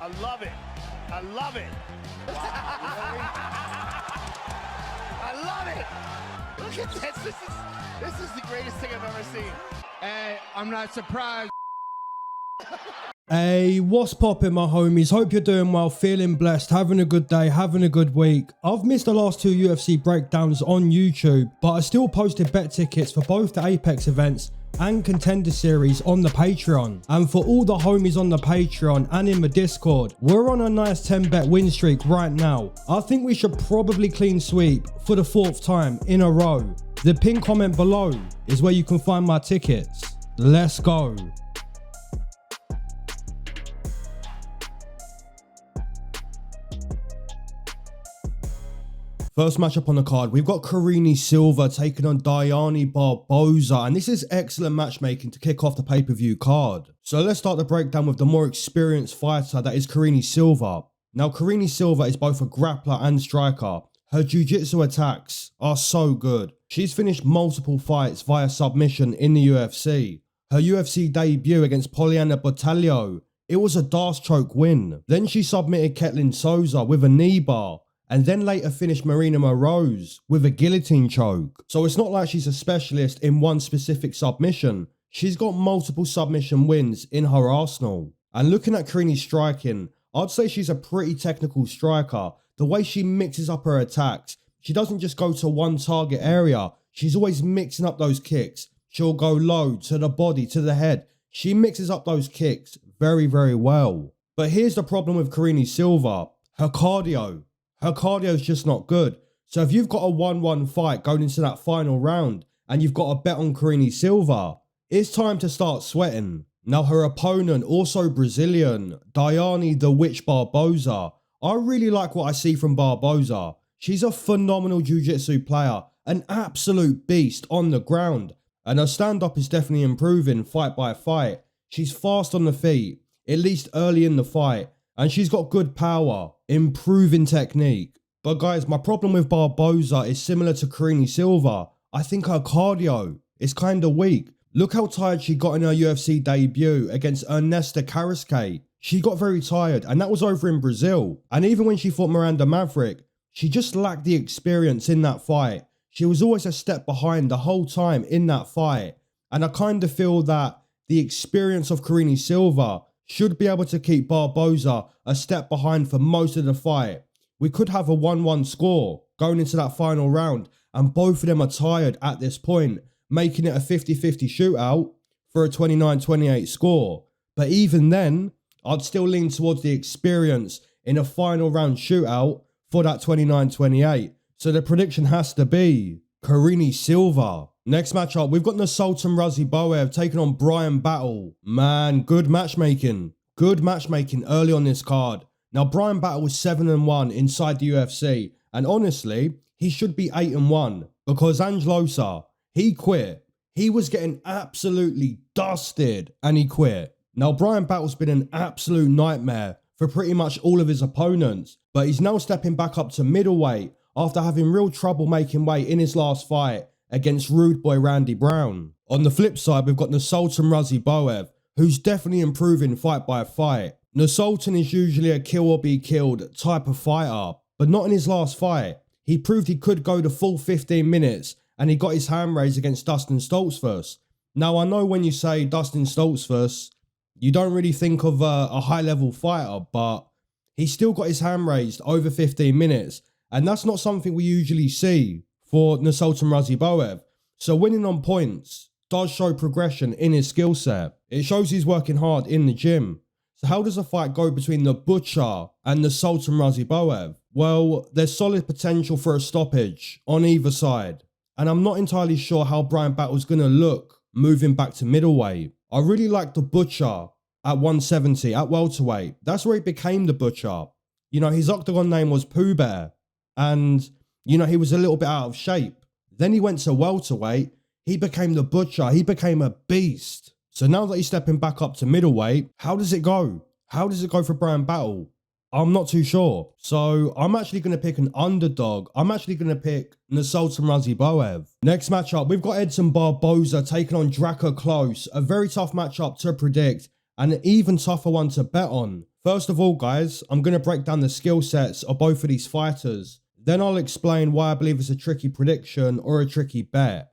I love it. I love it. I love it. Look at this. This is the greatest thing I've ever seen. Hey, I'm not surprised. Hey, what's poppin', my homies? Hope you're doing well, feeling blessed, having a good day, having a good week. I've missed the last two UFC breakdowns on YouTube, but I still posted bet tickets for both the Apex events and Contender Series on the Patreon. And for all the homies on the Patreon and in the Discord, we're on a nice 10-bet win streak right now. I think we should probably clean sweep for the 4th time in a row. The pinned comment below is where you can find my tickets. Let's go. First matchup on the card, we've got Karine Silva taking on Dione Barboza, and this is excellent matchmaking to kick off the pay-per-view card. So let's start the breakdown with the more experienced fighter, that is Karine Silva. Now, Karine Silva is both a grappler and striker. Her jiu-jitsu attacks are so good. She's finished multiple fights via submission in the UFC. Her UFC debut against Poliana Botelho, it was a Darce choke win. Then she submitted Ketlin Souza with a knee bar, and then later finished Marina Moroz with a guillotine choke. So it's not like she's a specialist in one specific submission. She's got multiple submission wins in her arsenal. And looking at Karine's striking, I'd say she's a pretty technical striker. The way she mixes up her attacks, she doesn't just go to one target area. She's always mixing up those kicks. She'll go low, to the body, to the head. She mixes up those kicks very, very well. But here's the problem with Karine Silva. Her cardio. Her cardio is just not good. So if you've got a 1-1 fight going into that final round and you've got a bet on Karine Silva, it's time to start sweating. Now her opponent, also Brazilian, Dione the Witch Barboza. I really like what I see from Barboza. She's a phenomenal jiu-jitsu player, an absolute beast on the ground. And her stand-up is definitely improving fight by fight. She's fast on the feet, at least early in the fight. And she's got good power, improving technique. But guys, my problem with Barboza is similar to Karine Silva. I think her cardio is kind of weak. Look how tired she got in her UFC debut against Ernesta Carrasque. She got very tired, and that was over in Brazil. And even when she fought Miranda Maverick, she just lacked the experience in that fight. She was always a step behind the whole time in that fight. And I kind of feel that the experience of Karine Silva should be able to keep Barboza a step behind for most of the fight. We could have a 1-1 score going into that final round, and both of them are tired at this point, making it a 50-50 shootout for a 29-28 score. But even then, I'd still lean towards the experience in a final round shootout for that 29-28. So the prediction has to be Karine Silva. Next matchup, we've got Nursultan Ruziboev taking on Bryan Battle. Man, good matchmaking. Good matchmaking early on this card. Now, Bryan Battle was 7-1 inside the UFC. And honestly, he should be 8-1 because Angelosa, he quit. He was getting absolutely dusted and he quit. Now, Bryan Battle's been an absolute nightmare for pretty much all of his opponents. But he's now stepping back up to middleweight after having real trouble making weight in his last fight against Rude Boy Randy Brown. On the flip side, we've got Nursultan Ruziboev, who's definitely improving fight by fight. Nursultan is usually a kill or be killed type of fighter, but not in his last fight. He proved he could go the full 15 minutes and he got his hand raised against Dustin Stoltzfus. Now, I know when you say Dustin Stoltzfus, you don't really think of a high-level fighter, but he still got his hand raised over 15 minutes, and that's not something we usually see for Nursultan Ruziboev. So winning on points does show progression in his skill set. It shows he's working hard in the gym. So how does a fight go between the Butcher and Nursultan Ruziboev? Well, there's solid potential for a stoppage on either side. And I'm not entirely sure how Bryan Battle's going to look moving back to middleweight. I really like the Butcher at 170, at welterweight. That's where he became the Butcher. You know, his octagon name was Pooh Bear. And you know, he was a little bit out of shape. Then he went to welterweight. He became the Butcher. He became a beast. So now that he's stepping back up to middleweight, how does it go? How does it go for Bryan Battle? I'm not too sure. So I'm actually going to pick an underdog. I'm actually going to pick Nursultan Ruziboev. Next matchup, we've got Edson Barboza taking on Drakkar Klose. A very tough matchup to predict and an even tougher one to bet on. First of all, guys, I'm going to break down the skill sets of both of these fighters. Then I'll explain why I believe it's a tricky prediction or a tricky bet.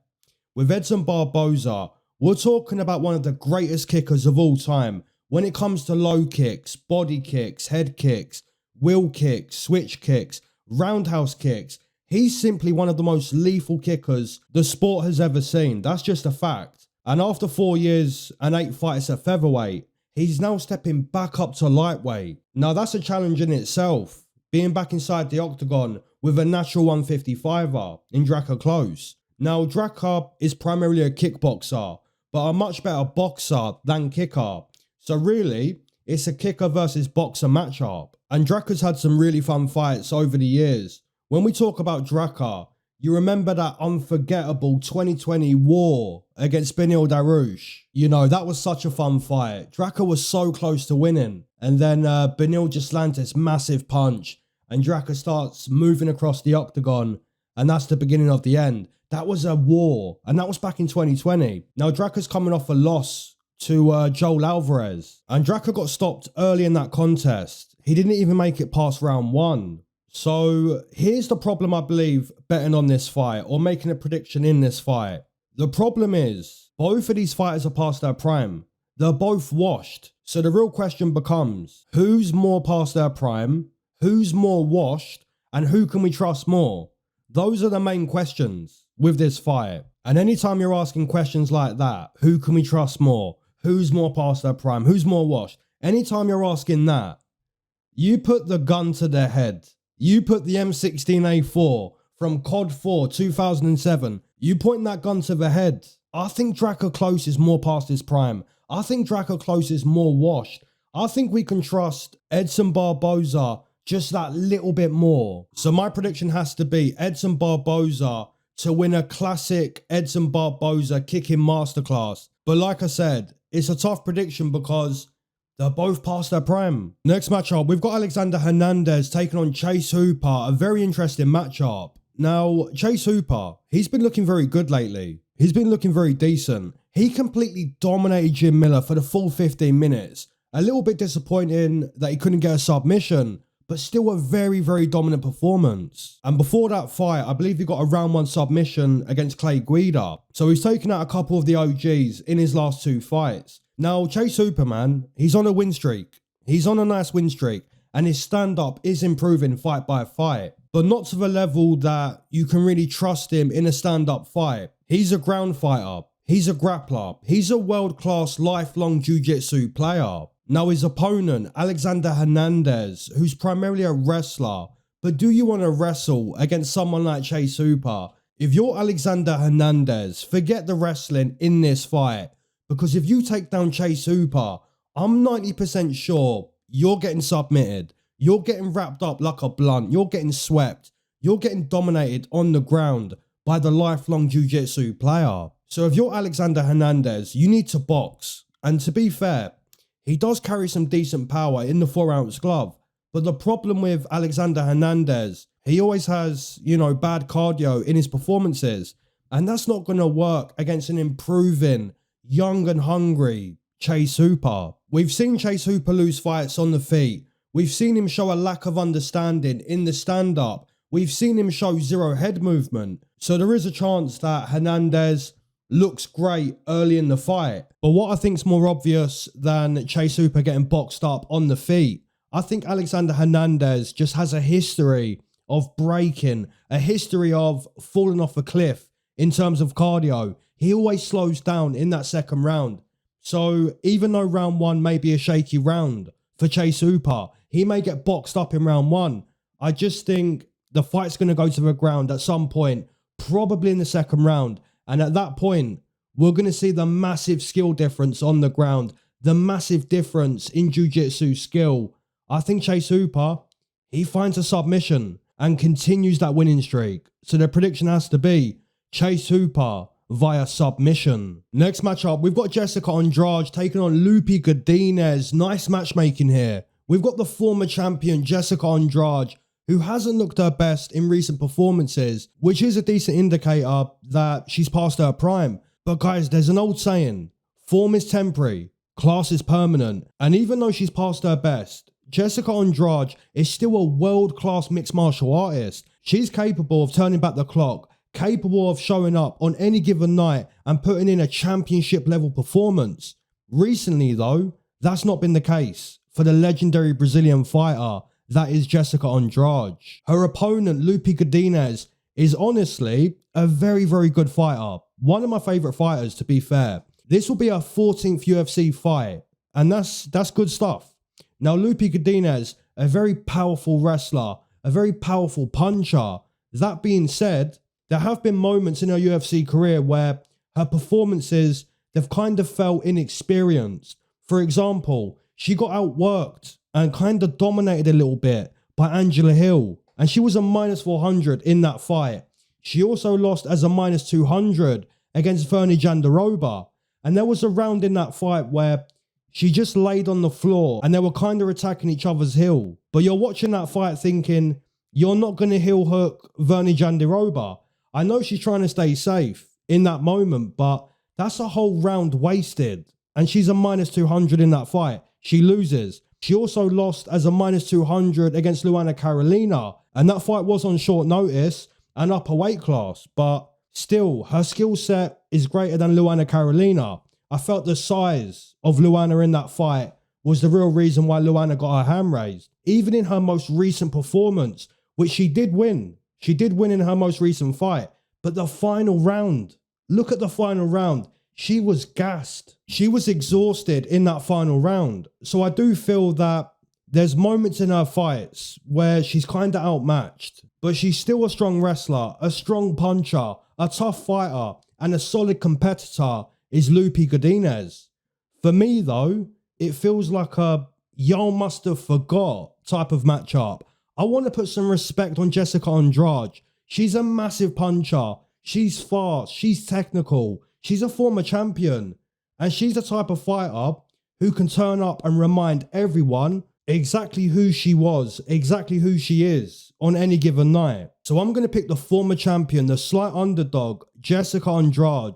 With Edson Barboza, we're talking about one of the greatest kickers of all time when it comes to low kicks, body kicks, head kicks, wheel kicks, switch kicks, roundhouse kicks. He's simply one of the most lethal kickers the sport has ever seen. That's just a fact. And after 4 years and 8 fights at featherweight, he's now stepping back up to lightweight. Now that's a challenge in itself, being back inside the octagon with a natural 155er in Drakkar Klose. Now Drakkar is primarily a kickboxer, but a much better boxer than kicker. So really, it's a kicker versus boxer matchup. And Drakkar's had some really fun fights over the years. When we talk about Drakkar, you remember that unforgettable 2020 war against Beneil Dariush. You know, that was such a fun fight. Drakkar was so close to winning. And then Beneil just lands this massive punch. And Drakkar starts moving across the octagon. And that's the beginning of the end. That was a war. And that was back in 2020. Now, Drakkar's coming off a loss to Joel Alvarez. And Drakkar got stopped early in that contest. He didn't even make it past round 1. So here's the problem, I believe, betting on this fight or making a prediction in this fight. The problem is both of these fighters are past their prime. They're both washed. So the real question becomes, who's more past their prime? Who's more washed? And who can we trust more? Those are the main questions with this fight. And anytime you're asking questions like that, who can we trust more? Who's more past their prime? Who's more washed? Anytime you're asking that, you put the gun to their head. You put the M16A4 from COD 4 2007. You point that gun to the head. I think Drakkar Klose is more past his prime. I think Drakkar Klose is more washed. I think we can trust Edson Barboza just that little bit more. So my prediction has to be Edson Barboza to win a classic Edson Barboza kicking masterclass. But like I said, it's a tough prediction because they're both past their prime. Next matchup, we've got Alexander Hernandez taking on Chase Hooper. A very interesting matchup. Now, Chase Hooper, he's been looking very good lately. He's been looking very decent. He completely dominated Jim Miller for the full 15 minutes. A little bit disappointing that he couldn't get a submission, but still a very, very dominant performance. And before that fight, I believe he got a round 1 submission against Clay Guida. So he's taken out a couple of the OGs in his last 2 fights. Now, Chase Hooper, man, he's on a win streak. He's on a nice win streak. And his stand-up is improving fight by fight. But not to the level that you can really trust him in a stand-up fight. He's a ground fighter. He's a grappler. He's a world-class lifelong jiu-jitsu player. Now, his opponent, Alexander Hernandez, who's primarily a wrestler. But do you want to wrestle against someone like Chase Hooper? If you're Alexander Hernandez, forget the wrestling in this fight. Because if you take down Chase Hooper, I'm 90% sure you're getting submitted. You're getting wrapped up like a blunt. You're getting swept. You're getting dominated on the ground by the lifelong jiu-jitsu player. So if you're Alexander Hernandez, you need to box. And to be fair, he does carry some decent power in the 4-ounce glove. But the problem with Alexander Hernandez, he always has, bad cardio in his performances. And that's not going to work against an improving, young and hungry Chase Hooper. We've seen Chase Hooper lose fights on the feet. We've seen him show a lack of understanding in the stand-up. We've seen him show zero head movement. So there is a chance that Hernandez looks great early in the fight. But what I think is more obvious than Chase Hooper getting boxed up on the feet, I think Alexander Hernandez just has a history of breaking, a history of falling off a cliff in terms of cardio. He always slows down in that second round. So even though round 1 may be a shaky round for Chase Hooper, he may get boxed up in round 1. I just think the fight's going to go to the ground at some point, probably in the second round. And at that point, we're going to see the massive skill difference on the ground, the massive difference in jiu-jitsu skill. I think Chase Hooper, he finds a submission and continues that winning streak. So the prediction has to be Chase Hooper via submission. Next matchup, we've got Jessica Andrade taking on Loopy Godinez. Nice matchmaking here. We've got the former champion Jessica Andrade, who hasn't looked her best in recent performances, which is a decent indicator that she's past her prime. But guys, there's an old saying, form is temporary, class is permanent. And even though she's past her best, Jessica Andrade is still a world-class mixed martial artist. She's capable of turning back the clock, capable of showing up on any given night and putting in a championship level performance. Recently though, that's not been the case for the legendary Brazilian fighter that is Jessica Andrade. Her opponent, Loopy Godinez, is honestly a very, very good fighter. One of my favourite fighters, to be fair. This will be her 14th UFC fight, and that's good stuff. Now, Loopy Godinez, a very powerful wrestler, a very powerful puncher. That being said, there have been moments in her UFC career where her performances, they've kind of felt inexperienced. For example, she got outworked and kind of dominated a little bit by Angela Hill, and she was a -400 in that fight. She also lost as a -200 against Vernie Jandiroba, and there was a round in that fight where she just laid on the floor and they were kind of attacking each other's heel. But you're watching that fight thinking, you're not going to heel hook Vernie Jandiroba. I know she's trying to stay safe in that moment, but that's a whole round wasted. And she's a -200 in that fight. She loses. She also lost as a -200 against Luana Carolina. And that fight was on short notice and upper weight class. But still, her skill set is greater than Luana Carolina. I felt the size of Luana in that fight was the real reason why Luana got her hand raised. Even in her most recent performance, which she did win. She did win in her most recent fight. But the final round, look at the final round. She was gassed. She was exhausted in that final round. So I do feel that there's moments in her fights where she's kind of outmatched. But she's still a strong wrestler, a strong puncher, a tough fighter, and a solid competitor is Loopy Godinez. For me though, it feels like a y'all must have forgot type of matchup. I want to put some respect on Jessica Andrade. She's a massive puncher. She's fast. She's technical. She's a former champion. And she's the type of fighter who can turn up and remind everyone exactly who she was, exactly who she is on any given night. So I'm going to pick the former champion, the slight underdog, Jessica Andrade,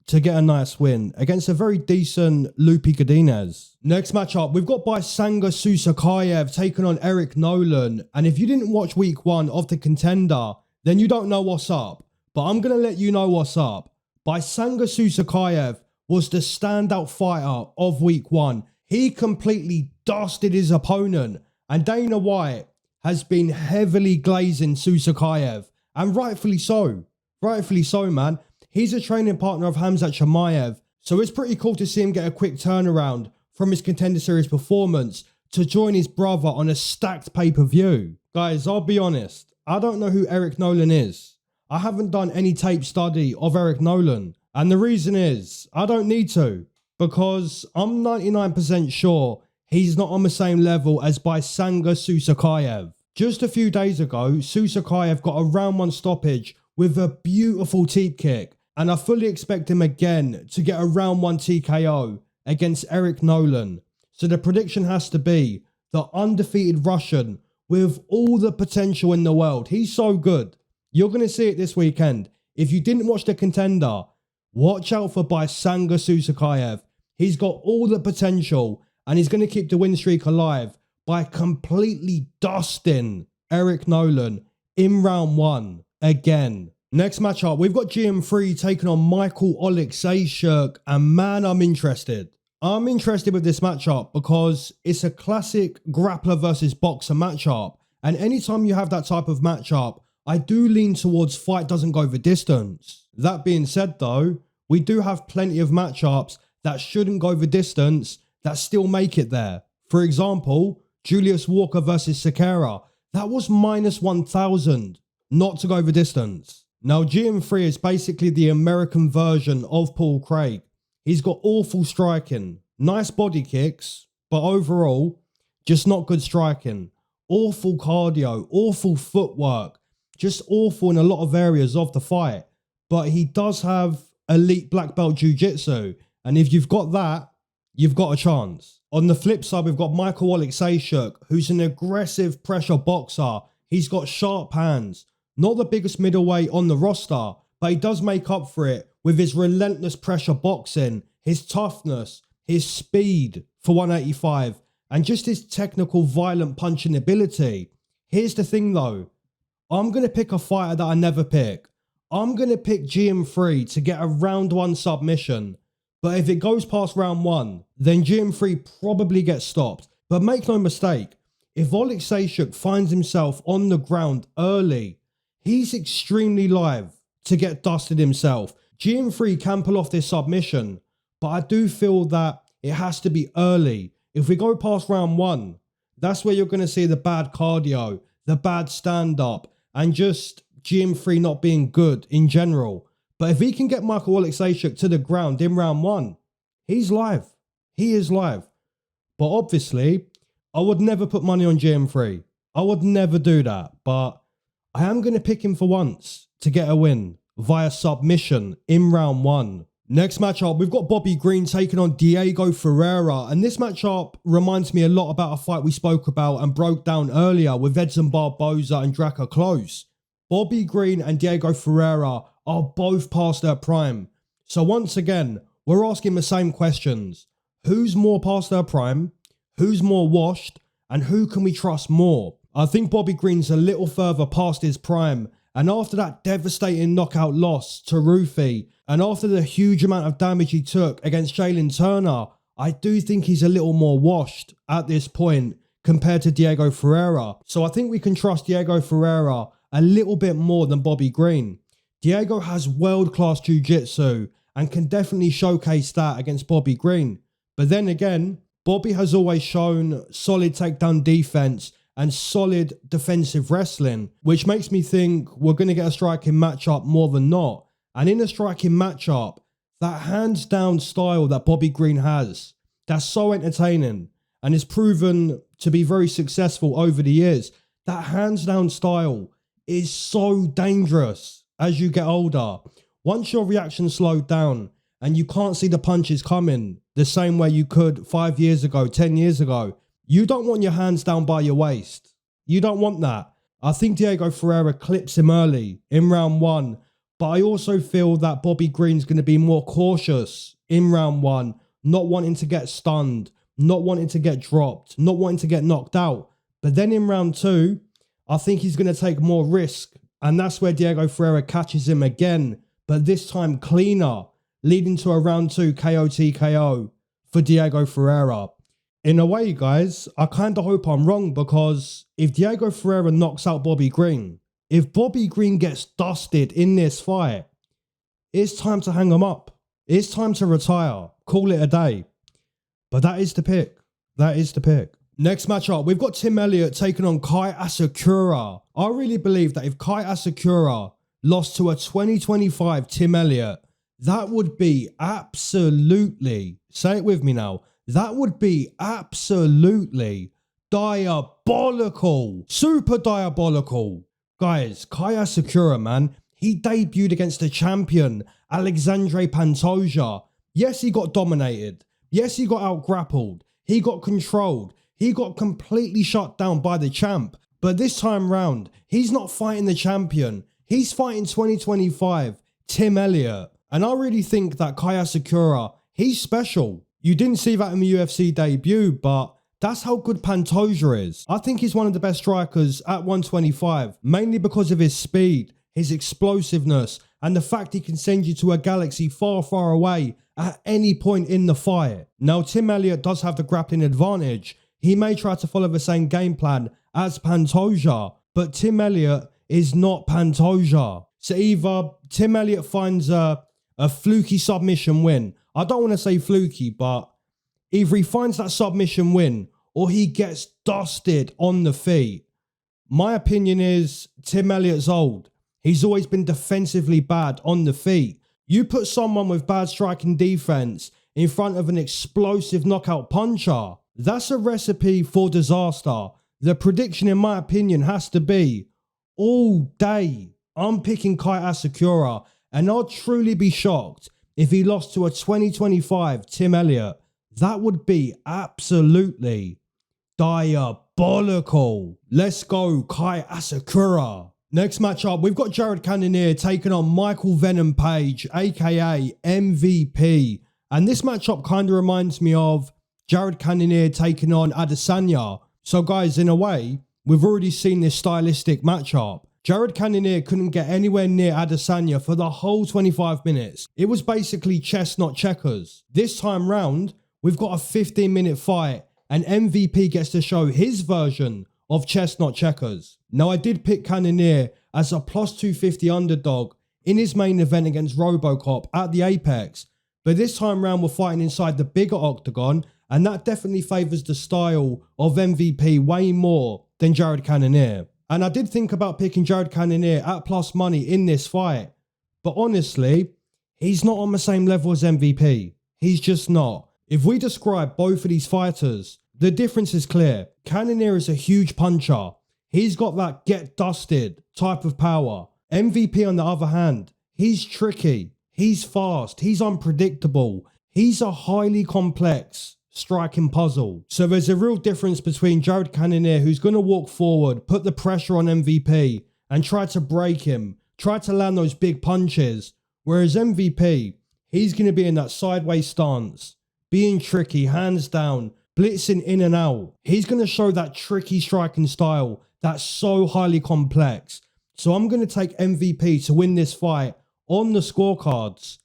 to get a nice win against a very decent Loopy Godinez. Next matchup, we've got Baysangur Susurkaev taking on Eric Nolan. And if you didn't watch week 1 of the Contender, then you don't know what's up. But I'm going to let you know what's up. Baysangur Susurkaev was the standout fighter of week 1. He completely dusted his opponent. And Dana White has been heavily glazing Susurkaev. And rightfully so. Rightfully so, man. He's a training partner of Khamzat Chimaev, so it's pretty cool to see him get a quick turnaround from his Contender Series performance to join his brother on a stacked pay-per-view. Guys, I'll be honest, I don't know who Eric Nolan is. I haven't done any tape study of Eric Nolan, and the reason is, I don't need to, because I'm 99% sure he's not on the same level as Baysangur Susurkaev. Just a few days ago, Susurkaev got a round 1 stoppage with a beautiful teep kick. And I fully expect him again to get a round 1 TKO against Eric Nolan. So the prediction has to be the undefeated Russian with all the potential in the world. He's so good. You're going to see it this weekend. If you didn't watch the Contender, watch out for Baysangur Susurkaev. He's got all the potential and he's going to keep the win streak alive by completely dusting Eric Nolan in round 1 again. Next matchup, we've got GM3 taking on Michal Oleksiejczuk, and man, I'm interested. I'm interested with this matchup because it's a classic grappler versus boxer matchup, and anytime you have that type of matchup, I do lean towards fight doesn't go the distance. That being said though, we do have plenty of matchups that shouldn't go the distance that still make it there. For example, Julius Walker versus Sakara, that was -1000 not to go the distance. Now, GM3 is basically the American version of Paul Craig. He's got awful striking, nice body kicks, but overall, just not good striking. Awful cardio, awful footwork, just awful in a lot of areas of the fight. But he does have elite black belt jiu-jitsu, and if you've got that, you've got a chance. On the flip side, we've got Michal Oleksiejczuk, who's an aggressive pressure boxer. He's got sharp hands. Not the biggest middleweight on the roster, but he does make up for it with his relentless pressure boxing, his toughness, his speed for 185, and just his technical, violent punching ability. Here's the thing though. I'm going to pick a fighter that I never pick. I'm going to pick GM3 to get a round 1 submission. But if it goes past round 1, then GM3 probably gets stopped. But make no mistake, if Oleksiejczuk finds himself on the ground early, he's extremely live to get dusted himself. GM3 can pull off this submission, but I do feel that it has to be early. If we go past round 1, that's where you're going to see the bad cardio, the bad stand-up, and just GM3 not being good in general. But if he can get Michal Oleksiejczuk to the ground in round 1, he's live. He is live. But obviously, I would never put money on GM3. I would never do that. But I am going to pick him for once to get a win via submission in round 1. Next matchup, we've got Bobby Green taking on Diego Ferreira. And this matchup reminds me a lot about a fight we spoke about and broke down earlier with Edson Barboza and Drakkar Klose. Bobby Green and Diego Ferreira are both past their prime. So once again, we're asking the same questions. Who's more past their prime? Who's more washed? And who can we trust more? I think Bobby Green's a little further past his prime. And after that devastating knockout loss to Rufi, and after the huge amount of damage he took against Jalen Turner, I do think he's a little more washed at this point compared to Diego Ferreira. So I think we can trust Diego Ferreira a little bit more than Bobby Green. Diego has world-class jiu-jitsu and can definitely showcase that against Bobby Green. But then again, Bobby has always shown solid takedown defense and solid defensive wrestling, which makes me think we're going to get a striking matchup more than not. And in a striking matchup, that hands-down style that Bobby Green has, that's so entertaining and is proven to be very successful over the years. That hands-down style is so dangerous as you get older. Once your reaction slowed down and you can't see the punches coming the same way you could 5 years ago, 10 years ago, you don't want your hands down by your waist. You don't want that. I think Diego Ferreira clips him early in round 1, but I also feel that Bobby Green's going to be more cautious in round 1, not wanting to get stunned, not wanting to get dropped, not wanting to get knocked out. But then in round 2, I think he's going to take more risk, and that's where Diego Ferreira catches him again, but this time cleaner, leading to a round 2 KO TKO for Diego Ferreira. In a way, guys, I kind of hope I'm wrong, because if Diego Ferreira knocks out Bobby Green, if Bobby Green gets dusted in this fight, it's time to hang him up. It's time to retire. Call it a day. But that is the pick. That is the pick. Next matchup, we've got Tim Elliott taking on Kai Asakura. I really believe that if Kai Asakura lost to a 2025 Tim Elliott, that would be absolutely, say it with me now, that would be absolutely diabolical. Super diabolical. Guys, Kai Asakura, man, he debuted against the champion, Alexandre Pantoja. Yes, he got dominated. Yes, he got out-grappled. He got controlled. He got completely shut down by the champ. But this time round, he's not fighting the champion. He's fighting 2025 Tim Elliott. And I really think that Kai Asakura, he's special. You didn't see that in the UFC debut, but that's how good Pantoja is. I think he's one of the best strikers at 125, mainly because of his speed, his explosiveness, and the fact he can send you to a galaxy far, far away at any point in the fight. Now, Tim Elliott does have the grappling advantage. He may try to follow the same game plan as Pantoja, but Tim Elliott is not Pantoja. So either Tim Elliott finds a fluky submission win. I don't want to say fluky, but either he finds that submission win or he gets dusted on the feet. My opinion is Tim Elliott's old. He's always been defensively bad on the feet. You put someone with bad striking defense in front of an explosive knockout puncher, that's a recipe for disaster. The prediction, in my opinion, has to be all day I'm picking Kai Asakura, and I'll truly be shocked if he lost to a 2025 Tim Elliott. That would be absolutely diabolical. Let's go, Kai Asakura. Next matchup, we've got Cannonier taking on Michael Venom Page, aka MVP. And this matchup kind of reminds me of Jared Cannonier taking on Adesanya. So guys, in a way, we've already seen this stylistic matchup. Jared Cannonier couldn't get anywhere near Adesanya for the whole 25 minutes. It was basically chess, not checkers. This time round, we've got a 15-minute fight and MVP gets to show his version of chess, not checkers. Now, I did pick Cannonier as a plus 250 underdog in his main event against Robocop at the Apex. But this time round, we're fighting inside the bigger octagon, and that definitely favours the style of MVP way more than Jared Cannonier. And I did think about picking Jared Cannonier at plus money in this fight. But honestly, he's not on the same level as MVP. He's just not. If we describe both of these fighters, the difference is clear. Cannonier is a huge puncher. He's got that get dusted type of power. MVP, on the other hand, he's tricky. He's fast. He's unpredictable. He's a highly complex striking puzzle. So there's a real difference between Jared Cannonier, who's going to walk forward, put the pressure on MVP and try to break him, try to land those big punches. Whereas MVP, he's going to be in that sideways stance, being tricky, hands down, blitzing in and out. He's going to show that tricky striking style that's so highly complex. So I'm going to take MVP to win this fight on the scorecards.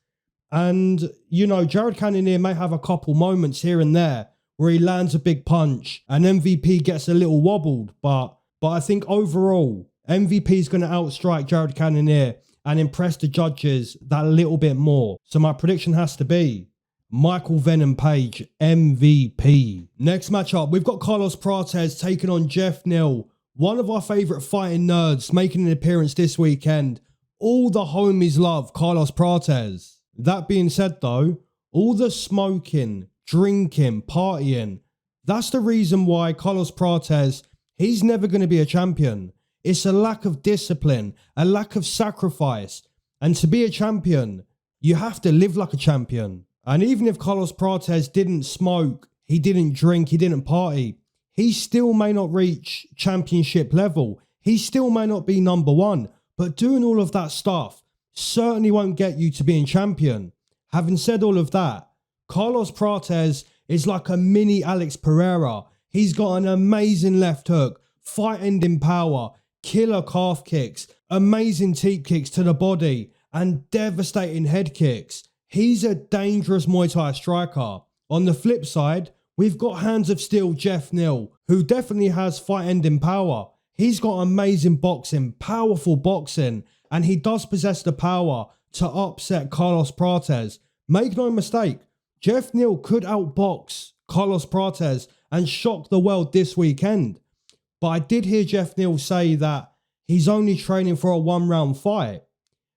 And, you know, Jared Cannonier may have a couple moments here and there where he lands a big punch and MVP gets a little wobbled. But I think overall, MVP is going to outstrike Jared Cannonier and impress the judges that little bit more. So my prediction has to be Michael Venom Page, MVP. Next matchup, we've got Carlos Prates taking on Jeff Neal, one of our favourite fighting nerds, making an appearance this weekend. All the homies love Carlos Prates. That being said though, all the smoking, drinking, partying, that's the reason why Carlos Prates, he's never going to be a champion. It's a lack of discipline, a lack of sacrifice. And to be a champion, you have to live like a champion. And even if Carlos Prates didn't smoke, he didn't drink, he didn't party, he still may not reach championship level. He still may not be number one. But doing all of that stuff certainly won't get you to being champion. Having said all of that, Carlos Prates is like a mini Alex Pereira. He's got an amazing left hook, fight-ending power, killer calf kicks, amazing teep kicks to the body, and devastating head kicks. He's a dangerous Muay Thai striker. On the flip side, we've got Hands of Steel Jeff Neal, who definitely has fight-ending power. He's got amazing boxing, powerful boxing, and he does possess the power to upset Carlos Prates. Make no mistake, Jeff Neal could outbox Carlos Prates and shock the world this weekend. But I did hear Jeff Neal say that he's only training for a one-round fight.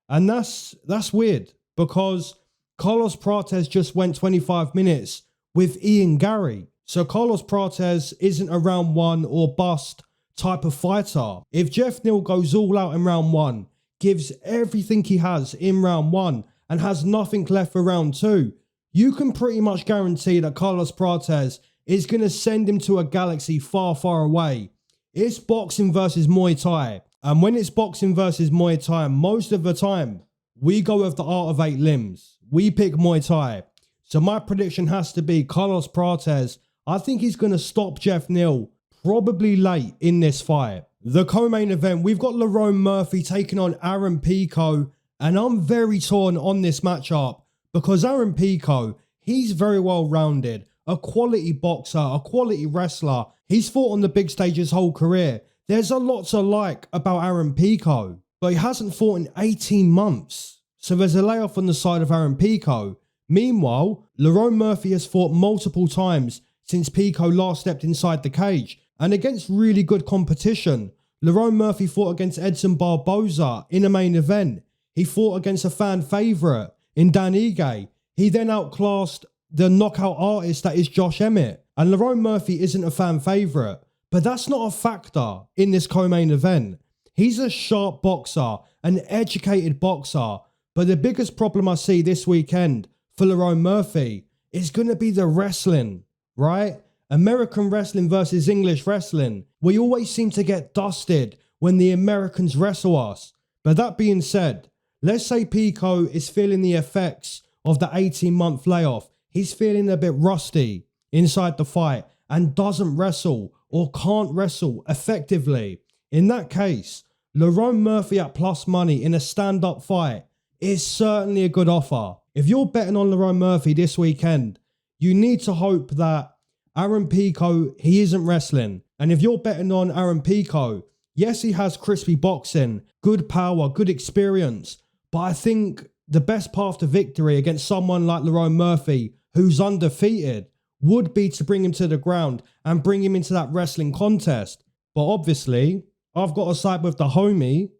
And that's weird, because Carlos Prates just went 25 minutes with Ian Gary. So Carlos Prates isn't a round one or bust type of fighter. If Jeff Neal goes all out in round one, gives everything he has in round one and has nothing left for round two, you can pretty much guarantee that Carlos Prates is going to send him to a galaxy far, far away. It's boxing versus Muay Thai. And when it's boxing versus Muay Thai, most of the time, we go with the art of 8 limbs. We pick Muay Thai. So my prediction has to be Carlos Prates. I think he's going to stop Jeff Neal probably late in this fight. The co-main event, we've got Lerone Murphy taking on Aaron Pico, and I'm very torn on this matchup because Aaron Pico, he's very well rounded, a quality boxer, a quality wrestler. He's fought on the big stage his whole career. There's a lot to like about Aaron Pico, but he hasn't fought in 18 months. So there's a layoff on the side of Aaron Pico. Meanwhile, Lerone Murphy has fought multiple times since Pico last stepped inside the cage. And against really good competition. Lerone Murphy fought against Edson Barboza in a main event. He fought against a fan favourite in Dan Ige. He then outclassed the knockout artist that is Josh Emmett. And Lerone Murphy isn't a fan favourite, but that's not a factor in this co-main event. He's a sharp boxer, an educated boxer. But the biggest problem I see this weekend for Lerone Murphy is going to be the wrestling, right? American wrestling versus English wrestling. We always seem to get dusted when the Americans wrestle us. But that being said, let's say Pico is feeling the effects of the 18-month layoff. He's feeling a bit rusty. inside the fight and doesn't wrestle or can't wrestle effectively, in that case, Lerone Murphy at plus money in a stand-up fight is certainly a good offer. If you're betting on Lerone Murphy this weekend, you need to hope that Aaron Pico, he isn't wrestling. And if you're betting on Aaron Pico, yes, he has crispy boxing, good power, good experience, but I think the best path to victory against someone like Lerone Murphy, who's undefeated, would be to bring him to the ground and bring him into that wrestling contest. But obviously, I've got to side with the homie,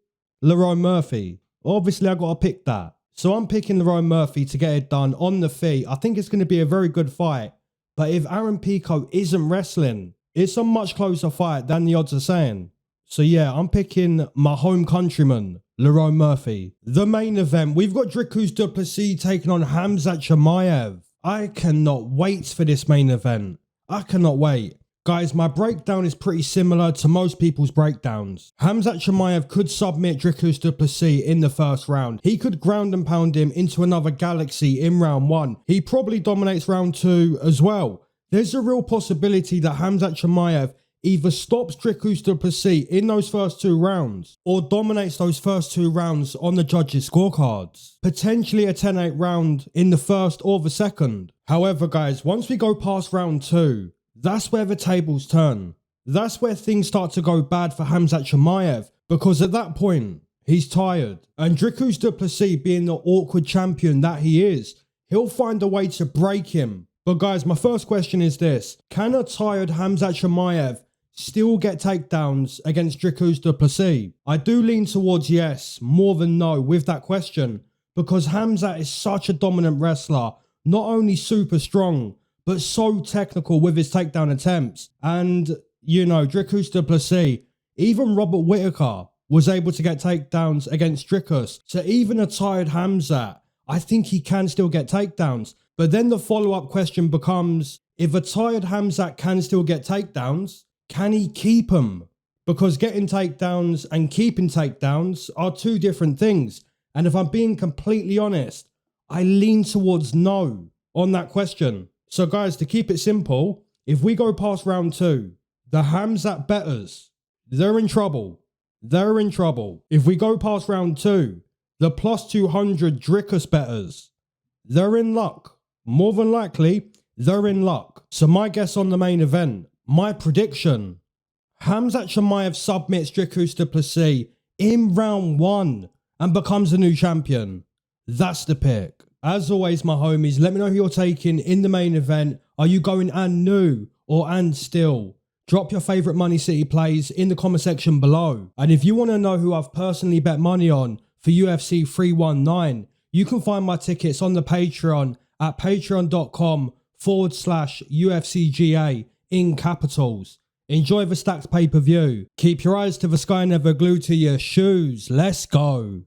Lerone Murphy. Obviously, I've got to pick that. So I'm picking Lerone Murphy to get it done on the feet. I think it's going to be a very good fight. But if Aaron Pico isn't wrestling, it's a much closer fight than the odds are saying. So yeah, I'm picking my home countryman, Lerone Murphy. The main event, we've got Dricus du Plessis taking on Khamzat Chimaev. I cannot wait for this main event. I cannot wait. Guys, my breakdown is pretty similar to most people's breakdowns. Khamzat Chimaev could submit Dricus du Plessis in the first round. He could ground and pound him into another galaxy in round 1. He probably dominates round 2 as well. There's a real possibility that Khamzat Chimaev either stops Dricus du Plessis in those first 2 rounds or dominates those first 2 rounds on the judges' scorecards. Potentially a 10-8 round in the first or the second. However, guys, once we go past round 2, that's where the tables turn. That's where things start to go bad for Khamzat Chimaev, because at that point, he's tired. And Dricus du Plessis, being the awkward champion that he is, he'll find a way to break him. But guys, my first question is this. Can a tired Khamzat Chimaev still get takedowns against Dricus du Plessis? I do lean towards yes, more than no with that question, because Khamzat is such a dominant wrestler, not only super strong, but so technical with his takedown attempts. And, you know, Dricus du Plessis, even Robert Whittaker was able to get takedowns against Dricus. So even a tired Khamzat, I think he can still get takedowns. But then the follow-up question becomes, if a tired Khamzat can still get takedowns, can he keep them? Because getting takedowns and keeping takedowns are 2 different things. And if I'm being completely honest, I lean towards no on that question. So guys, to keep it simple, if we go past round 2, the Khamzat bettors, they're in trouble. They're in trouble. If we go past round 2, the plus 200 Dricus bettors, they're in luck. More than likely, they're in luck. So my guess on the main event, my prediction, Khamzat Chimaev submits Dricus du Plessis in round 1 and becomes the new champion. That's the pick. As always, my homies, let me know who you're taking in the main event. Are you going and new or and still? Drop your favourite Money City plays in the comment section below. And if you want to know who I've personally bet money on for UFC 319, you can find my tickets on the Patreon at patreon.com/UFCGA in capitals. Enjoy the stacked pay-per-view. Keep your eyes to the sky, never glued to your shoes. Let's go.